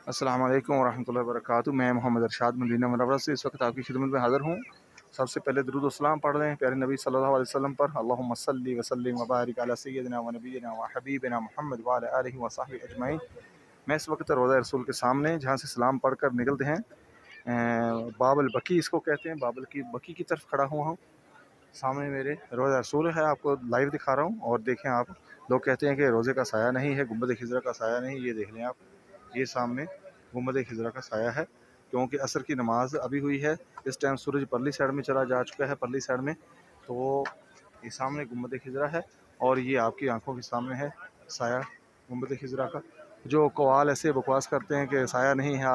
अस्सलामु अलैकुम वरहमतुल्लाहि वबरकातुहू। मैं मोहम्मद अरशाद मदीना मुनव्वरा से इस वक्त आपकी खिदमत में हाज़िर हूँ। सबसे पहले दुरूद व सलाम पढ़ रहे हैं प्यारे नबी सल्लल्लाहु अलैहि वसल्लम पर। अल्लाहुम्मा सल्लि व सल्लिम व बारिक अला सय्यिदिना व नबिय्यिना व हबीबिना मुहम्मद व अला आलिहि व सहबिहि अजमईन। मैं इस वक्त रोज़ा रसूल के सामने जहाँ से सलाम पढ़ कर निकलते हैं, बाबल बकी इसको कहते हैं, बाबल की बकी की तरफ खड़ा हुआ हूँ। सामने मेरे रोज़ा रसूल है, आपको लाइव दिखा रहा हूँ। और देखें आप, लोग कहते हैं कि रोज़े का साया नहीं है, गुंबद खिज़रा का साया नहीं। ये देख लें आप, ये सामने गुंबद खिज़रा का साया है, क्योंकि असर की नमाज अभी हुई है। इस टाइम सूरज परली साइड में चला जा चुका है, परली साइड में। तो ये सामने गुंबद खिज़रा है और ये आपकी आंखों के सामने है साया गुंबद खिज़रा का। जो कवाल ऐसे बकवास करते हैं कि साया नहीं है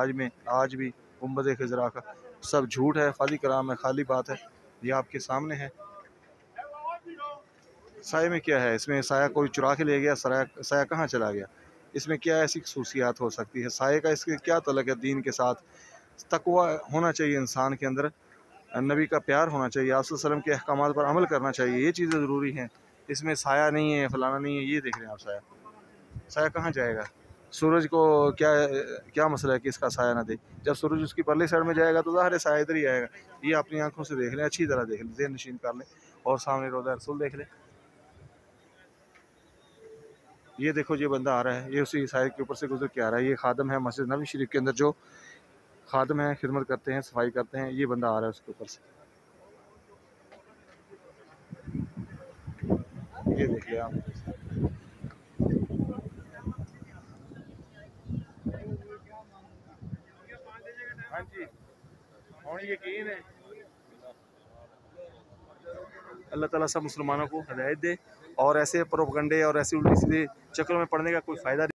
आज भी गुंबद खिज़रा का, सब झूठ है, खाली कलाम है, खाली बात है। ये आपके सामने है। साये में क्या है? इसमें साया कोई चुरा के ले गया? साया कहाँ चला गया? इसमें क्या ऐसी खसूसियात हो सकती है? साये का इसके क्या तल्लुक़ है दीन के साथ? तक़वा होना चाहिए इंसान के अंदर, नबी का प्यार होना चाहिए, आप सल्लल्लाहु अलैहि वसल्लम के अहकामात पर अमल करना चाहिए। ये चीज़ें ज़रूरी हैं। इसमें साया नहीं है, फलाना नहीं है। ये देख रहे हैं आप साया, साया कहाँ जाएगा? सूरज को क्या क्या मसला है कि इसका साया ना दे? जब सूरज उसकी परली साइड में जाएगा तो ज़ाहिर है साया इधर ही आएगा। ये अपनी आंखों से देख लें, अच्छी तरह देख लें, ज़हन नशीन कर लें। और सामने रोज़ा रसूल देख लें। ये देखो, ये बंदा आ रहा है, ये उसी साये के ऊपर से गुजर के आ रहा है। ये खादम है मस्जिद नबी शरीफ के अंदर, जो खादम है, खिदमत करते हैं, सफाई करते हैं। ये बंदा आ रहा है उसके ऊपर से, ये देख लिया आप। हाँ जी, और यकीन है अल्लाह ताला सब मुसलमानों को हिदायत दे, और ऐसे प्रोपगंडे और ऐसे उल्टी सीधे चक्करों में पड़ने का कोई फ़ायदा